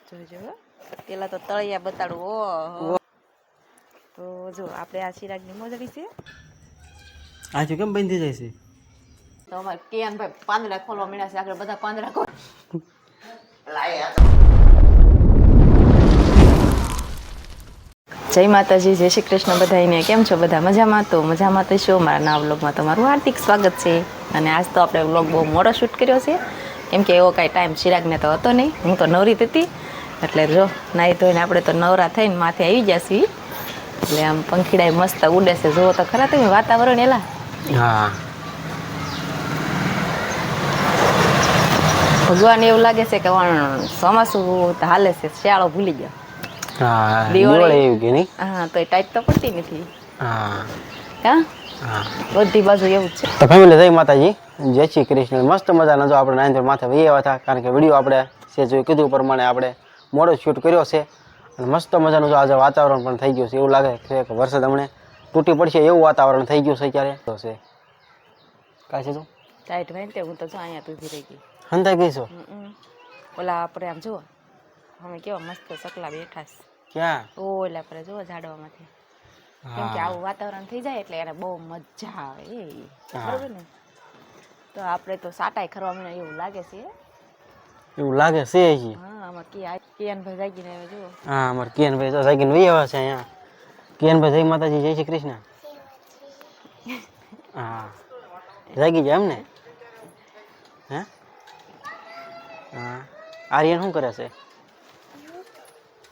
જોજો પેલા તો તળિયા બતાડું. ઓહો, તો જો આપણે આ ચિરાગની મોજડી છે. આ જો કેમ બંધી જાય છે? તો અમારે કેન ભાઈ પાંદડા ખોલવા મળ્યા છે. આગળ બધા પાંદડા ખોલ. જય માતાજી, જય શ્રી કૃષ્ણ બધાને. કેમ છો બધા? મજામાં? તો મજામાં તો છો. મારા નવા વ્લોગમાં તમારું હાર્દિક સ્વાગત છે. અને આજ તો આપણે વ્લોગ બહુ મોડો શૂટ કર્યો છે, કેમ કે એવો કાંઈ ટાઈમ ચિરાગને તો હતો નહીં. હું તો નવરી હતી, એટલે જો નાહી ધોઈને આપણે તો નવરા થઈને માથે આવી ગયા છીએ. એટલે આમ પંખીડા મસ્ત ઉડે છે. જુઓ તો ખરા તમે વાતાવરણ. એલા હા, ભગવાન એવું લાગે છે કે ચોમાસું હાલે છે, શિયાળો ભૂલી ગયો. હા, દિવાળી એવું કે નહીં? હા, તો ટાઈટ તો પડતી નથી. હા હા, હા. બધી બાજુ એવું જ છે. તો ફેમિલી, જય માતાજી, જય શ્રી કૃષ્ણ. મસ્ત મજાના જો આપણે નાઈન માથે વહી આવ્યા હતા, કારણ કે વિડીયો આપણે છે જોઈ કીધું પ્રમાણે આપણે મોડો શૂટ કર્યો છે. અને મસ્ત મજાનું જો આજે વાતાવરણ પણ થઈ ગયું છે. એવું લાગે છે કે વરસાદ હમણાં તૂટી પડશે એવું વાતાવરણ થઈ ગયું છે અત્યારે. તો છે કાંઈ છે તું ટાઈટ હોય ને તે હું તો જો અહીંયા તો ઊભી રહી ગઈ. હંધાઈ ગઈ છો? ઓલા આપણે આમ જુઓ, અમે કેવા મસ્ત સકલા બેઠા છે. ક્યાં? ઓલા આપણે જુઓ ઝાડવામાંથી. કેમ કે આવું વાતાવરણ થઈ જાય એટલે એને બહુ મજા આવે. બરોબર ને? તો આપણે તો સાટાઈ ખરવા મને એવું લાગે છે. એવું લાગે છે. હા, આમાં કિયાનભાઈ જાગીને આવ્યા જુઓ. હા, અમારે કિયાનભાઈ તો જાગીને વહી આવ્યા છે અહીંયા. કિયાનભાઈ, જય માતાજી, જય શ્રી કૃષ્ણ. હા, જાગી જાય એમ ને? હે? હા. આર્યન શું કરે છે?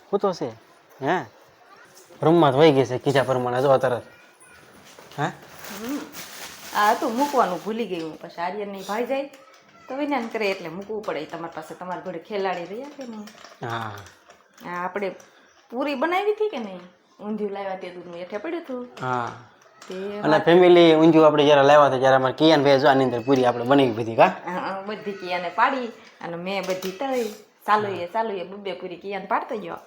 શું તો છે? હે, રૂમમાં તો વહી ગઈ છે કીધા પ્રમાણે. જો તરત હે આ હતું મૂકવાનું ભૂલી ગઈ હું. પછી આર્યનની ભાઈ જાય તો વિનાન કરે એટલે મૂકવું પડે. તમારી પાસે તમારા ઘરે ખેલાડી રહ્યા કે નહીં? હા. આપણે પૂરી બનાવી હતી કે નહીં? ઊંધિયું લાવ્યા તે દૂધનું એઠે પડ્યું હતું. હા, અને ફેમિલી ઊંધિયું આપણે જ્યારે લાવ્યા હતા ત્યારે અમારે કિયાનભાઈ જો આની અંદર પૂરી આપણે બનાવી બધી. કા બધી કિયાને પાડી અને મેં બધી તળી. ચાલુ એ બબ્બે પૂરી કિયાને પાડતો ગયો.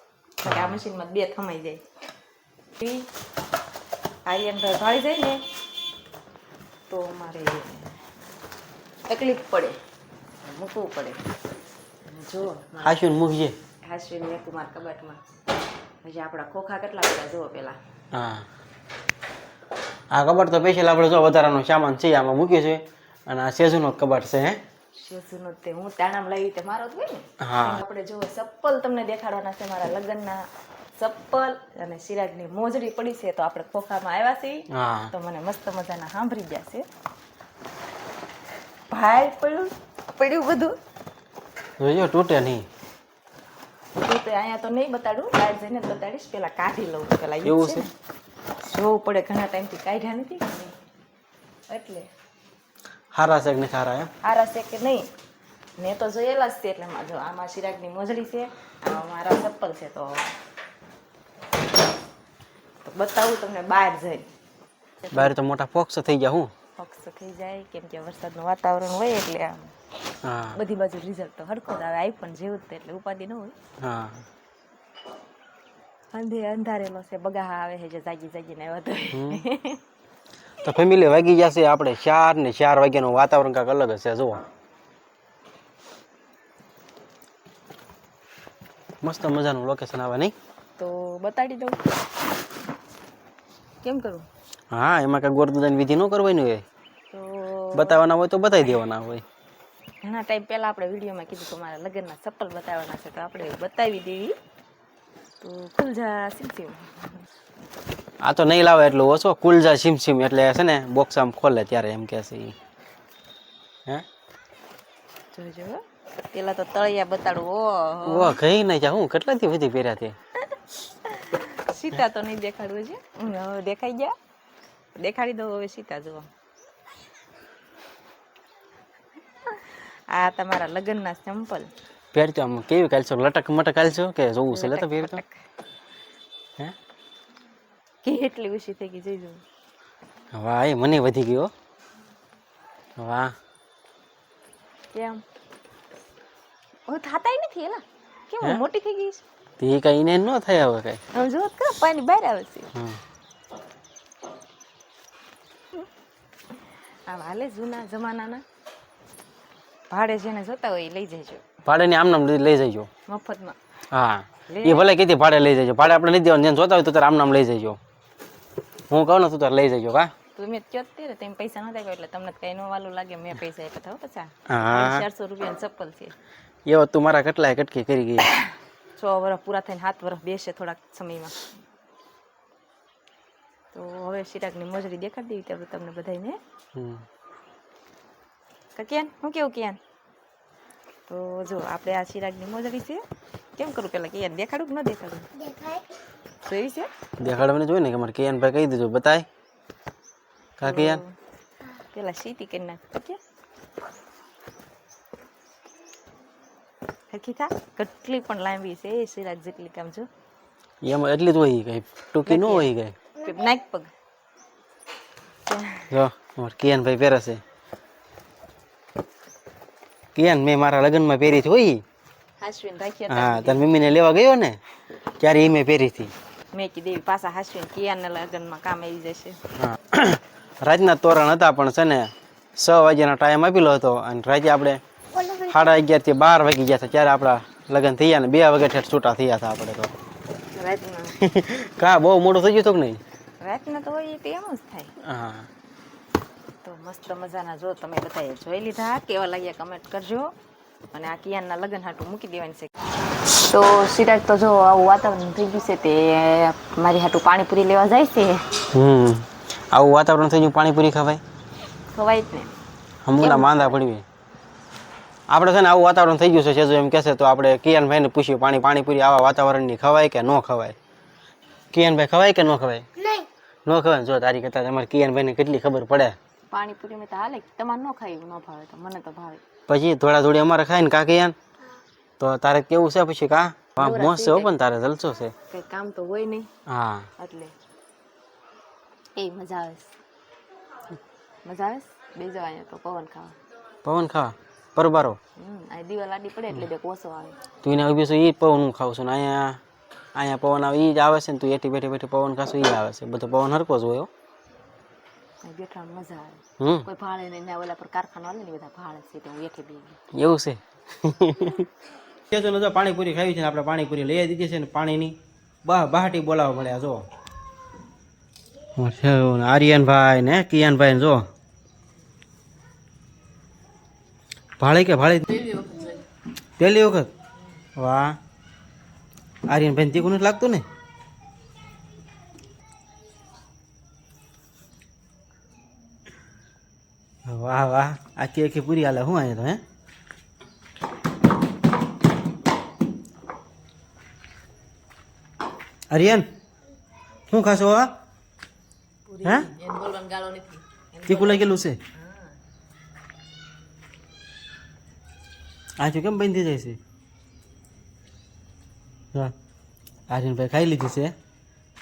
આ મશીનમાં 2 થમાઈ જાય. આર્યનભાઈ ભાળી જાય ને તો મારે તકલીફ પડે, મૂકવું પડે. જુઓ હાશું મૂકજે. હાસવીને મેં મારા કબાટમાં. હજી આપણા ખોખા કેટલા બધા જુઓ પેલા. હા, આ કબાટ તો સ્પેશિયલ આપણે જો વધારાનો સામાન છે આમાં મૂક્યો છે. અને આ સેજુનો કબાટ છે. હે, સેજુનો તે હું તાણામાં લાવી તે મારો જ હોય ને. હા, આપણે જો ચપ્પલ તમને દેખાડવાના છે. મારા લગ્નના ચપ્પલ અને ચિરાગની મોજડી પડી છે. તો આપણે ખોખામાં આવ્યા છીએ. હા, તો મને મસ્ત મજાના સાંભળી ગયા છે. ભાઈ પડ્યું બધું. જોજો તૂટે નહીં. તો અહીંયા તો નહીં બતાડું, બહાર જઈને જ બતાડીશ. પેલા કાઢી લઉં. પેલા એવું છે, જોવું પડે. ઘણા ટાઈમથી કાઢ્યા નથી કે નહીં, એટલે હારા છે કે નહીં હારા? એમ હારા છે કે નહીં મેં તો જોયેલા જ છે. એટલે જો આમાં ચિરાગની મોજડી છે, આમાં મારા ચપ્પલ છે. તો બતાવું તમને બહાર જઈ. બહાર તો મોટા ફોક્સ થઈ ગયા. હું ફોક્સ થઈ જાય કેમ કે વરસાદનું વાતાવરણ હોય એટલે આમ હા, બધી બાજુ રિઝલ્ટ તો હરખો જ આવે. આઈફોન જેવું જ, એટલે ઉપાધિ ન હોય. હા, અંધારેલો છે, બગાહા આવે છે જે જાગીને આવ્યા. તો ફેમિલી વાગી જશે આપણે 4 ને 4 વાગ્યાનું વાતાવરણ કાંઈક અલગ હશે. જુઓ મસ્ત મજાનું લોકેશન આવે નહીં? તો બતાડી દઉં કેમ કરું? હા, એમાં કાંઈ ગોરદાદાની વિધિ ન કરવાની હોય. તો બતાવવાના હોય તો બતાવી દેવાના હોય. ઘણા ટાઈમ પહેલા આપણે વિડીયોમાં કીધું કે મારા લગ્નના ચપ્પલ બતાવવાના છે, તો આપણે બતાવી દેવી. તો કુલજા સિમસિમ. આ તો નહીં લાવે એટલું ઓછો. કુલજા સિમસિમ એટલે છે ને બોક્સ આમ ખોલે ત્યારે એમ કે છે. હે, જોજો પેલા તો તળિયા બતાડું. ઓહ, કઈ નહીં જા. હું કેટલાથી વધી પહેર્યા છે. સીતા તો નહીં દેખાડવું છે. હવે દેખાઈ ગયા. દેખાડી દઉં હવે સીતા. જુઓ, આ તમારા લગ્નના ચંપલ પહેરતો આમ કેવી કાલશો? લટક મટક કાલશો કે જોવું છે? લેતો પહેરતો. હે, કેટલી ઉછી થઈ ગઈ જોઈ. વાહ, એ મને વધી ગયો. વાહ, કેમ થાતાય નથી? એલા કેમ મોટી થઈ ગઈ છે? તે કઈ ને ન થાય હવે કઈ. આમ જો કે પાણી બહાર આવે છે. આ હાલે જૂના જમાનાના ભાડે જેને જોતા હોય એ લઈ જજો. ભાડેની આમ નામ લઈ જજો. મફતમાં હા એ ભલે કીધી ભાડે લઈ જજો. ભાડે આપણે નહીં દેવાનું. જેને જોતા હોય તો તારે આમ નામ લઈ જજો. હું કહું ને તું તારે લઈ જજો. કા તમે કયો જ તે તેમ પૈસા ન દેખાય એટલે તમને કઈ નો વાલું લાગે. મેં પૈસા આપ્યા હતા પછા હા 400 રૂપિયાની ચપ્પલ છે. એવો તું મારા કેટલાય કટકી કરી ગઈ. 6 વર્ષ પૂરા થઈને 7 વર્ષ બેસે થોડાક સમયમાં. તો હવે ચિરાગની મોજરી દેખાડી દેવી તમને બધાને. કિયાન હું કેવું કિયાન? તો જો આપણે આ ચિરાગની મોજરી છે. કેમ કરું પેલા કિયાન દેખાડું કે ન દેખાડું? જોઈ છે દેખાડવાની જોઈએ ને કે મારે કિયાનભાઈ કહી દીધું બતાય. કા કિયાન પેલા સીટી કરી નાખ. કે હરખી થા કેટલી પણ લાંબી છે એ ચિરાગ જેટલી કામ જો એમાં એટલી જ હોય કઈ ટૂંકી ન હોય કઈ. નાખ પગ જો અમારે કિયાનભાઈ પહેરે છે. કિયાન મેં મારા લગ્નમાં પહેરી હતી હોય. હાસવીને રાખી હા તાર મમ્મીને લેવા ગયો ને ત્યારે એ મેં પહેરી હતી. મેં કીધું પાછા હાસવીને કિયાનના લગ્નમાં કામ આવી જશે. હા રાતના તોરણ હતા પણ છે ને 6 વાગ્યાનો ટાઈમ આપેલો હતો અને રાતે આપણે 11:30 થી 12 વાગી ગયા હતા ત્યારે આપણા લગ્ન થઈ ગયા ને 2 વાગે ઠેઠ છૂટા થયા હતા આપણે તો. રાતના કા બહુ મોડું થઈ ગયું હતું કે નહીં? રાતના તો હોય તો એમ જ થાય. હા તો મસ્ત મજાના જો તમે બધાએ જોઈ લીધા. કેવા લાગ્યા કમેન્ટ કરજો. અને આ કિયાનના લગ્ન હાટું મૂકી દેવાની છે. તો સિરાજ તો જો આવું વાતાવરણ થઈ ગયું છે તે મારી હાટું પાણીપુરી લેવા જાય છે. આવું વાતાવરણ થઈ ગયું પાણીપુરી ખવાય? ખવાય જ ને. હમણાં માંદા પડવી. આપણે છે ને આવું વાતાવરણ થઈ ગયું છે સેજો એમ કહેશે તો આપણે કિયાનભાઈને પૂછ્યું પાણીપુરી આવા વાતાવરણની ખવાય કે ન ખવાય? કિયાનભાઈ ખવાય કે ન ખવાય? ન ખવાય. જો તારી કરતા તમારે કિયાનભાઈને કેટલી ખબર પડે. પાણીપુરી મેં તો હાલે તમારે ન ખાય ન ભાવે તો મને તો ભાવે. પછી થોડા થોડી અમારે ખાય ને કા કિયાન તો તારે કેવું છે પછી? કા મોસ છે પણ તારે જલસો છે. કઈ કામ તો હોય નહીં. હા એટલે એ મજા આવે મજા આવે બે જવાય તો પવન ખાવા. પવન ખાવા પરબારો. આ દીવા લાડી પડે એટલે બે કોસો આવે. તું એને ઉભી છું એ પવન હું ખાઉં છું ને અહીંયા પવન આવે એ જ આવે છે ને તું એથી બેઠી બેઠી પવન ખાશું એ આવે છે. બધો પવન હરકો જ હોય. બેઠા મજા આવે. કોઈ ભાડે નહીં ઓલા પર કારખાનો આવે ને બધા ભાડે છે તો એઠી બે એવું છે. જો પાણીપુરી ખાવી છે ને આપણે પાણીપુરી લઈ દીધી છે ને પાણીની બહાટી બોલાવવા મળ્યા જો આર્યનભાઈ ને કિયાનભાઈ ને જો ભાડે કે ભાડે પહેલી વખત. વાહ આર્યનભાઈ તીખું નથી લાગતું ને? વાહ વાહ આખી આખી પૂરી હાલે શું અહીંયા તો હે? આર્યન શું ખાશો? હે તીખું લાગેલું છે? આજો કેમ બંધ થઈ જાય છે? હા આર્યનભાઈ ખાઈ લીધી છે.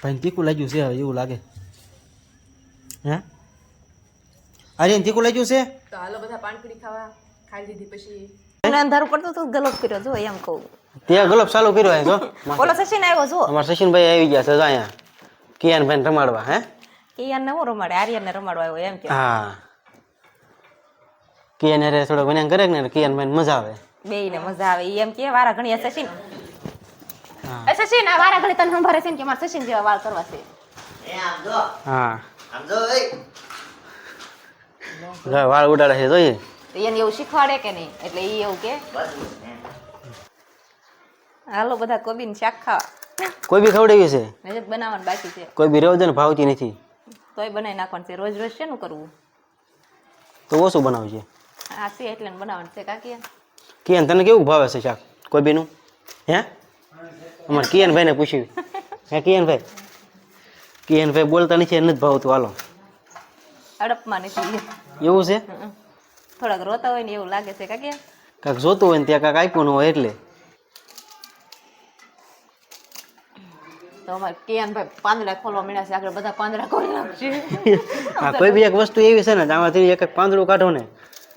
ભાઈ તીખું લાગ્યું છે એવું લાગે. હે આર્યન તીખું લાગ્યું છે? તો હાલો બધા પાણીપુરી ખાવા. ખાઈ લીધી પછી અંધારું પડતું તો ગલોપ કર્યો જો એમ કહું. તે ગલોપ ચાલુ કર્યો હે જો. ઓલો સચિન આવ્યો જો. અમાર સચિનભાઈ આવી ગયા છે જો અહીંયા કિયાનભાઈ રમાડવા. હે કિયાન ને હું રમાડે આર્યન ને રમાડવા આવ્યો એમ કે. હા કિયાન રે થોડો વન્યા કરે ને કિયાનભાઈ મજા આવે. બેય ને મજા આવે એમ કે વારા ઘણી સચિન. સચિન આ વારા ઘણી તને સંભાળે છે કે મારે સચિન જેવા વાળ કરવા છે. હા વાળ ઉડાડે છે જોઈએ. એને એવું શીખવાડે કે નહીં એટલે એ એવું કે હાલો બધા કોબીનું શાક ખાવા. કોઈ બી ખવડાવ્યું છે? હજી બનાવવાનું બાકી છે. કોઈ બી રેવદન ભાવતી નથી તોય બનાવી નાખવાનું છે. રોજ રોજ શેનું કરવું? તો ઓછું બનાવજે. આ છે એટલે બનાવવાનું છે. કાકી કિયાન તને કેવું ભાવે છે શાક કોઈ બીનું? હે અમારે કિયાનભાઈને પૂછ્યું. હે કિયાનભાઈ બોલતા નથી નથી ભાવતું. હાલો અડપમાં નથી એવું છે? થોડાક રોતા હોય ને એવું લાગે છે. કાકી કાંઈક જોતું હોય ને ત્યાં કાંઈક આપ્યું ન હોય એટલે. તો અમારે કિયાનભાઈ પાંદડા ખોલવા મળ્યા છે. આગળ બધા પાંદડા ખોલી નાખશે. હા કોઈ બી એક વસ્તુ એવી છે ને આમાંથી એક એક પાંદડું કાઢો ને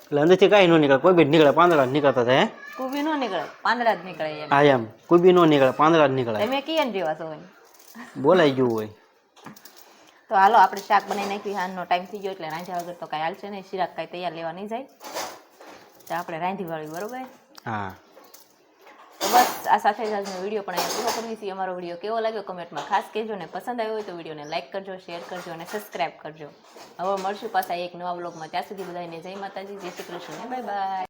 એટલે અંદરથી કાંઈ ન નીકળે. કોઈ બી નીકળે પાંદડા જ નીકળતા થાય. કુબી નો નીકળે પાંદડા જ નીકળે એમ. હા એમ કોઈ બી ન નીકળે પાંદડા જ નીકળે. તમે કિયાન જેવા છો બોલાઈ ગયું હોય. તો હાલો આપણે શાક બનાવી નાખ્યું. હાનનો ટાઈમ થઈ ગયો એટલે રાંધ્યા વગર તો કાંઈ હાલશે નહીં. શિરાક કાંઈ તૈયાર લેવા નહીં જાય તો આપણે રાંધી વાળ્યું બરોબર. હા બસ આ સાથે જ આજનો વિડીયો પણ અહીંયા પૂરો કરવી છે. અમારો વિડીયો કેવો લાગ્યો કમેન્ટમાં ખાસ કહેજો ને પસંદ આવ્યો હોય તો વિડીયોને લાઇક કરજો, શેર કરજો અને સબસ્ક્રાઈબ કરજો. હવે મળશું પાછા એક નવા વ્લોગમાં. ત્યાં સુધી બધાને જય માતાજી, જય શ્રી કૃષ્ણ, બાય બાય.